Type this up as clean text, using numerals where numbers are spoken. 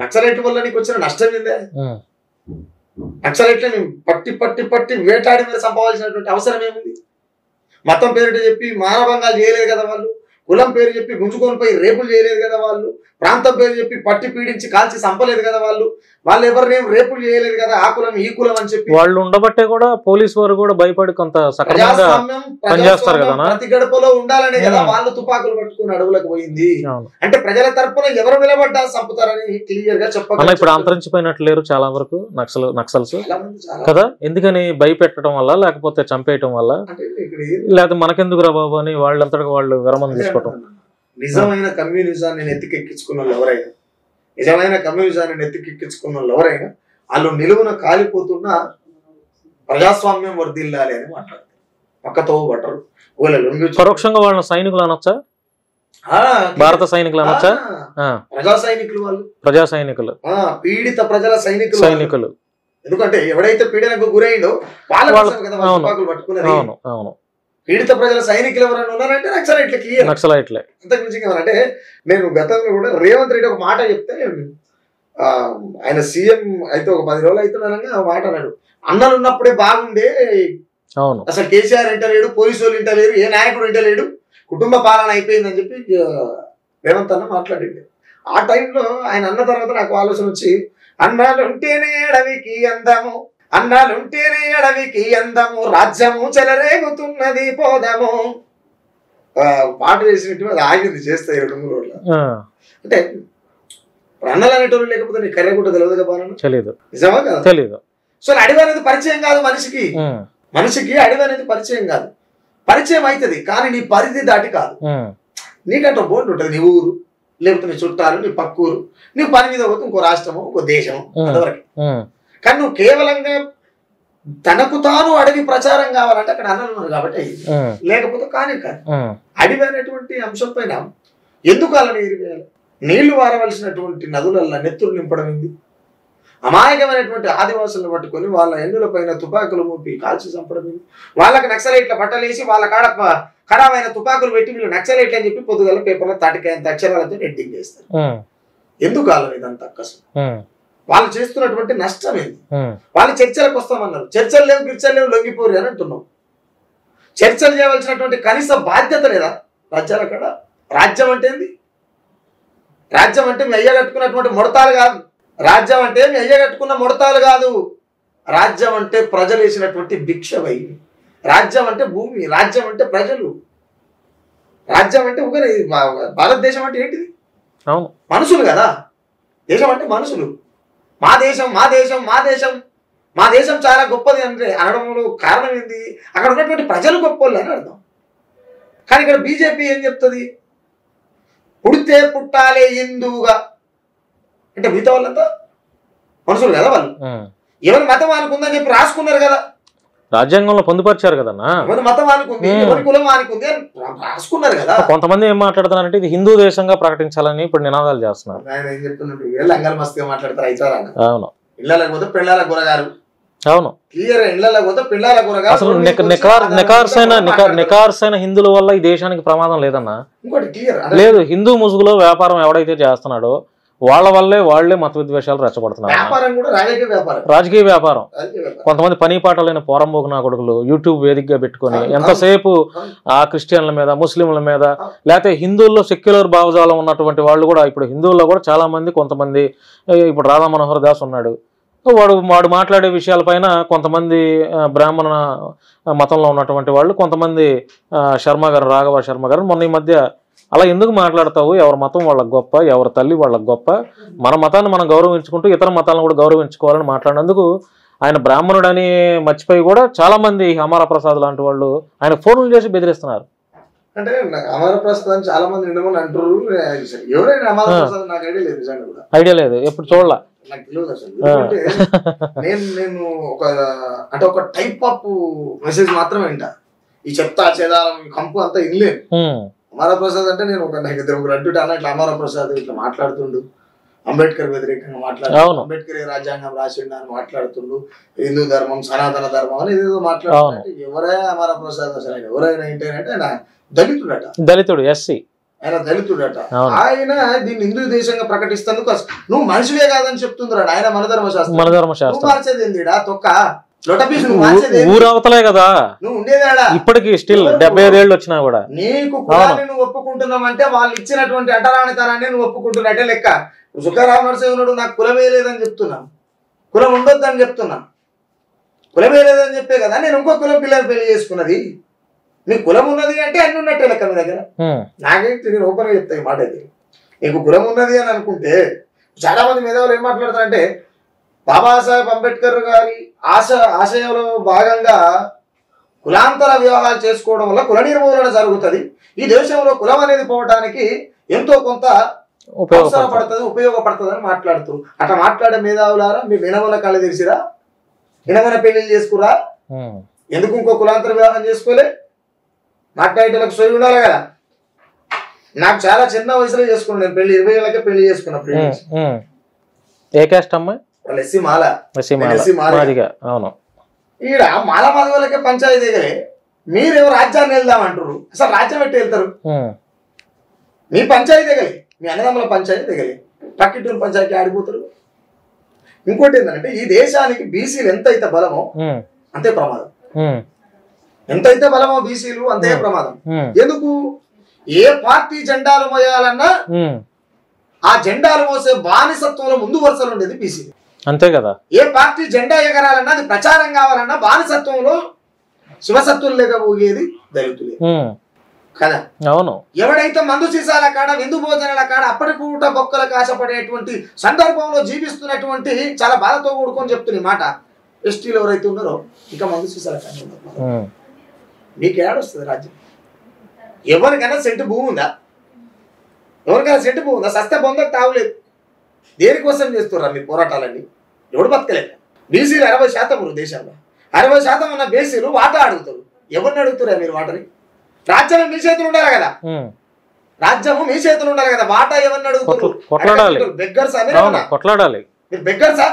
నక్సలైట్ వల్ల నీకు వచ్చిన నష్టం ఏందే? నక్సలైట్లని పట్టి పట్టి పట్టి వేటాడి మీద సంపాదించినటువంటి అవసరం ఏముంది? మతం పేరిట చెప్పి మానభంగాలు చేయలేదు కదా వాళ్ళు, కులం పేరు చెప్పి గుంజుకొని పోయి రేపులు చేయలేదు కదా వాళ్ళు, ప్రాంతం పేరు చెప్పి పట్టి పీడించి కాల్చి చంపలేదు కదా వాళ్ళు, వాళ్ళు ఎవరినేం రేపులు చేయలేదు కదా, ఆ కులం ఈ కులం అని చెప్పి. వాళ్ళు ఉండబట్టే కూడా పోలీసు వారు కూడా భయపడి కొంత సక్రమంగా పనిచేస్తారు కదా. ప్రతి గడపలో ఉండాలనే కదా వాళ్ళు తుపాకులు పట్టుకుని అడవులకు పోయింది. అంటే ప్రజల తరపున ఎవరు నిలబడ్డా చంపుతారని క్లియర్ గా చెప్పాలి. ఇప్పుడు అంతరించిపోయినట్లు లేరు చాలా వరకు నక్సల్స్ కదా. ఎందుకని భయపెట్టడం వల్ల, లేకపోతే చంపేయటం వల్ల, లేకపోతే మనకెందుకు రా బాబు అని వాళ్ళంతటికి వాళ్ళు విరమణ తీసుకోవటం. నిజమైన కమ్యూనిజాన్ని నెత్తికెక్కించుకున్న వాళ్ళు ఎవరైనా, నిజమైన కమ్యూనిజాన్ని నెత్తికెక్కించుకున్న వాళ్ళు ఎవరైనా వాళ్ళు నిలువున కాలిపోతున్న ప్రజాస్వామ్యం వర్ధిల్లాలి అని మాట్లాడతారు. పక్కతో బట్టరు పరోక్షంగా వాళ్ళ సైనికులు అనొచ్చా? భారత సైనికులు అనొచ్చా? ప్రజా సైనికులు, వాళ్ళు ప్రజా సైనికులు, పీడిత ప్రజల సైనికులు. ఎందుకంటే ఎవడైతే పీడనకు గురైండో వాళ్ళ పట్టుకున్నది. అవును, పీడిత ప్రజల సైనికులు ఎవరైనా ఉన్నారంటే నక్సలైట్లే. అంతకుమించి అంటే నేను గతంలో కూడా రేవంత్ రెడ్డి ఒక మాట చెప్తే, ఆయన సీఎం అయితే ఒక 10 రోజులు అవుతున్నారని ఆ మాట అన్నాడు, అన్నలు ఉన్నప్పుడే బాగుండే, అసలు కేసీఆర్ ఇంటలేడు, పోలీసు వాళ్ళు ఇంటలేరు, ఏ నాయకుడు ఇంటలేడు, కుటుంబ పాలన అయిపోయిందని చెప్పి రేవంత్ అన్న మాట్లాడింది. ఆ టైంలో ఆయన అన్న తర్వాత నాకు ఆలోచన వచ్చి, అన్నాలుంటేనే అడవికి అందము, అన్నాలుంటేనే అడవికి అందము, రాజ్యము చెలరేగుతున్నది పోదము పాట వేసినట్టు అది ఆగింది చేస్తే 2-3 రోజులు. అంటే అన్నలు అనేటోళ్ళు లేకపోతే నీ కర్రెగుడ్డ తెలియదు కదా, తెలియదు. నిజమా కదా? తెలియదు. సో అడవి అనేది పరిచయం కాదు మనిషికి అడవి అనేది పరిచయం కాదు. పరిచయం అవుతుంది కానీ నీ పరిధి దాటి కాదు. నీకంటే బోర్డు ఉంటుంది, నీ ఊరు లేకపోతే నీ చుట్టాలు, నీ పక్కూరు, నీ పని మీద పోతే ఇంకో రాష్ట్రము, ఇంకో దేశము, అంతవరకు. కానీ నువ్వు కేవలంగా తనకు తాను అడవి ప్రచారం కావాలంటే అక్కడ అన్నలు ఉన్నారు కాబట్టి లేకపోతే కానీ కాదు. అడవి అనేటువంటి అంశం పైన ఎందుకు అలా నీరు వేయాలి? నీళ్లు వారవలసినటువంటి నదులల్లో నెత్తులు నింపడం ఏంది? అమాయకమైనటువంటి ఆదివాసులను పట్టుకొని వాళ్ళ ఎన్నుల పైన తుపాకులు మోపి కాల్చి చంపడం ఏంది? వాళ్ళకి నక్సలైట్ల బట్టలేసి వాళ్ళ కాడ ఖరాబైన తుపాకులు పెట్టి వీళ్ళు నక్సలైట్లు అని చెప్పి పొద్దుగల పేపర్లో తాటికాయంత అక్షరాలతో ఎడ్డింగ్ చేస్తారు. ఎందుకు కాలం ఇదంతా అక్కసు? వాళ్ళు చేస్తున్నటువంటి నష్టం ఏంది? వాళ్ళు చర్చలకు వస్తామన్నారు, చర్చలు లేవు, గిర్చలు లేవు, లొంగిపోరు అని అంటున్నాం. చర్చలు చేయవలసినటువంటి కనీస బాధ్యత లేదా రాజ్యాల కాడ? రాజ్యం అంటే ఏంది? రాజ్యం అంటే మీ అయ్య కట్టుకున్నటువంటి ముడతాలు కాదు. రాజ్యం అంటే మీ అయ్య కట్టుకున్న ముడతాలు కాదు. రాజ్యం అంటే ప్రజలు వేసినటువంటి భిక్షవై. రాజ్యం అంటే భూమి, రాజ్యం అంటే ప్రజలు, రాజ్యం అంటే ఒకరి. భారతదేశం అంటే ఏంటిది? మనుషులు కదా. దేశం అంటే మనుషులు. మా దేశం మా దేశం మా దేశం మా దేశం చాలా గొప్పది అంటే అనడంలో కారణం ఏంది? అక్కడ ఉన్నటువంటి ప్రజలు గొప్పలు అని అర్థం. కానీ ఇక్కడ బీజేపీ ఏం చెప్తుంది? పుడితే పుట్టాలే హిందువుగా అంటే మిగతా వాళ్ళంతా మనుషులు కదా. వాళ్ళు ఎవరి మతం అనుకుందని చెప్పి రాసుకున్నారు కదా, రాజ్యాంగంలో పొందుపరిచారు కదన్నా. ఎవరి మతం అనుకుంది, ఎవరి కులం అనుకుంది అని రాసుకున్నారు కదా. కొంతమంది ఏం మాట్లాడుతున్నారంటే ఇది హిందూ దేశంగా ప్రకటించాలని ఇప్పుడు నినాదాలు చేస్తున్నారు. ఆయన ఏం చెప్తున్నట్టు లంగల్ మస్తుగా మాట్లాడతారు అవుతారా? అవును. ఇళ్ళకి పోతే పిల్లల కూరగారు. అవును, క్లియర్. ఇళ్ళకి పోతే పిల్లల కూరగారు. అసలు నికార్సైన హిందువుల వల్ల ఈ దేశానికి ప్రమాదం లేదన్నా. ఇంకోటి క్లియర్ లేదు, హిందూ ముసుగులో వ్యాపారం ఎవడైతే చేస్తున్నాడో వాళ్ళ వల్లే వాళ్లే మత విద్వేషాలు రెచ్చగొడుతున్నారు. రాజకీయ వ్యాపారం. కొంతమంది పని పాటలైన పోరంబోకు నా కొడుకులు యూట్యూబ్ వేదికగా పెట్టుకొని ఎంతసేపు ఆ క్రిస్టియన్ల మీద, ముస్లింల మీద, లేకపోతే హిందువుల్లో సెక్యులర్ భావజాలం ఉన్నటువంటి వాళ్ళు కూడా ఇప్పుడు హిందువుల్లో కూడా చాలా మంది, కొంతమంది ఇప్పుడు రాధా మనోహర్ దాస్ ఉన్నాడు, వాడు మాట్లాడే విషయాలపైన కొంతమంది బ్రాహ్మణ మతంలో ఉన్నటువంటి వాళ్ళు, కొంతమంది శర్మ గారు, రాఘవ శర్మ గారు మొన్న ఈ మధ్య అలా ఎందుకు మాట్లాడతావు, ఎవరి మతం వాళ్ళకి గొప్ప, ఎవరి తల్లి వాళ్ళకి గొప్ప, మన మతాన్ని మనం గౌరవించుకుంటూ ఇతర మతాలను కూడా గౌరవించుకోవాలని మాట్లాడినందుకు ఆయన బ్రాహ్మణుడని మర్చిపోయి కూడా చాలా మంది అమర ప్రసాద్ లాంటి వాళ్ళు ఆయన ఫోన్లు చేసి బెదిరిస్తున్నారు. అంటే అమర ప్రసాద్ అని చాలా మంది అంటారు. ఎవరైనా అమర ప్రసాద్ నాకు ఐడియా లేదు, ఐడియా లేదు, ఎప్పుడు చూడలా, నాకు తెలియదు అసలు. నేను ఒక టైప్ ఆఫ్ మెసేజ్ మాత్రమే వింటా. ఈ చెత్త చేదారం కంపు అంతా ఇన్లేదు. అమరప్రసాద్ అంటే నేను నాకు ఇద్దరు అడ్డుట అన్న ఇట్లా అమరప్రసాద్ ఇట్లా మాట్లాడుతుండు, అంబేద్కర్ వ్యతిరేకంగా మాట్లాడుతూ, అంబేద్కర్ రాజ్యాంగం రాసిండు అని మాట్లాడుతుండు, హిందూ ధర్మం సనాతన ధర్మం అని ఏదో మాట్లాడుతుంటే ఎవరైనా అమరప్రసాద్ అసలు ఎవరైనా ఏంటంటే ఆయన దళితుడట. దళితుడు, ఎస్సీ. ఆయన దళితుడట. ఆయన దీన్ని హిందూ దేశంగా ప్రకటిస్తేందుకు నువ్వు మనుషులే కాదని చెప్తుందిరా ఆయన మనధర్మశాస్త్రం. మార్చేది ఏందిడా తొక్క ఊరవతలే కదా నువ్వు ఉండేదాడా ఇప్పటికి స్టిల్ 75 ఏళ్ళు వచ్చినా కూడా. నీకు కులాన్ని నువ్వు ఒప్పుకుంటున్నావంటే వాళ్ళు ఇచ్చినటువంటి అంటరానితనాన్ని నువ్వు ఒప్పుకుంటున్నట్టే లెక్క. సుఖరామ నరసింహుడు నాకు కులమే లేదని చెప్తున్నా, కులం ఉండొద్దని చెప్తున్నా. కులమే లేదని చెప్పే కదా నేను ఇంకో కులం పిల్లలు పెళ్లి చేసుకున్నది. నీకు కులం ఉన్నది అంటే అన్ని ఉన్నట్టే లెక్క మీ దగ్గర. నాకేంటి నేను ఓపెన్ గా చెప్తా ఈ మాట అయితే. నీకు కులం ఉన్నది అని అనుకుంటే చాలా మంది మేధావులు ఏం మాట్లాడతారంటే బాబాసాహెబ్ అంబేద్కర్ గారి ఆశయంలో భాగంగా కులాంతర వివాహాలు చేసుకోవడం వల్ల కుల నిర్మూలన జరుగుతుంది, ఈ దేశంలో కులం అనేది పోవడానికి ఎంతో కొంత ఉపయోగపడుతుంది అని మాట్లాడుతూ. అట్లా మాట్లాడే మేధావులారా మీ వినమల కళ్ళు తెరిసిరా? వినమన పెళ్లిళ్ళు చేసుకురా? ఎందుకు ఇంకో కులాంతర వివాహం చేసుకోలే? మాట్లాడేటలకు సోయి ఉండాలి కదా. నాకు చాలా చిన్న వయసులో చేసుకున్నాను నేను పెళ్లి, 20 ఏళ్ళకే పెళ్లి చేసుకున్నా. ఏ కాస్ట్ అమ్మాయి? ఎస్సీ మాల. అవును. ఈడ మాల మాధవులకే పంచాయతీ దిగలే, మీరేమో రాజ్యాన్ని వెళ్దామంటారు. అసలు రాజ్యం ఎట్టి వెళ్తారు? మీ పంచాయతీ దిగలే, మీ అన్నదమ్ముల పంచాయతీ దిగలే, పక్కింటి పంచాయతీ ఆడిపోతారు. ఇంకోటి ఏంటంటే ఈ దేశానికి బీసీలు ఎంతైతే బలమో అంతే ప్రమాదం. ఎంతైతే బలమో బీసీలు అంతే ప్రమాదం. ఎందుకు? ఏ పార్టీ జెండాలు మోయాలన్నా ఆ జెండాలు మోసే బానిసత్వంలో ముందు వరుసలు ఉండేది బీసీలు. అంతే కదా. ఏ పార్టీ జెండా ఎగరాలన్నా అది ప్రచారం కావాలన్నా బానిసత్వంలో శివసత్తులు లేక పోయేది దళితులే కదా. అవును. ఎవడైతే మందు సీసాల కాడ విందు భోజనాల కాడ అప్పటి పూట బొక్కలకు ఆశపడేటువంటి సందర్భంలో జీవిస్తున్నటువంటి చాలా బాధతో కూడుకొని చెప్తున్న మాట ఎస్టీలు ఎవరైతే ఉన్నారో ఇంకా మందు సీసాల కాడ మీకు ఏడొస్తుంది రాజ్యం? ఎవరికైనా సెంటు భూమి ఉందా? ఎవరికైనా సెంటు భూమి ఉందా? సస్త బొందకు తావులేదు. దేనికోసం చేస్తున్నారు మీ పోరాటాలన్నీ? ఎవడు బతకలేదు. బీసీలు 60% దేశంలో 60% ఉన్న బీసీలు వాటా అడుగుతారు. ఎవరిని అడుగుతారా మీరు వాటని? రాజ్యం మీ చేతులు ఉండాలి కదా, రాజ్యము మీ చేతులు ఉండాలి కదా. వాటా ఎవరిని అడుగుతారు? బెగ్గర్స్ మీరు బెగ్గర్సా?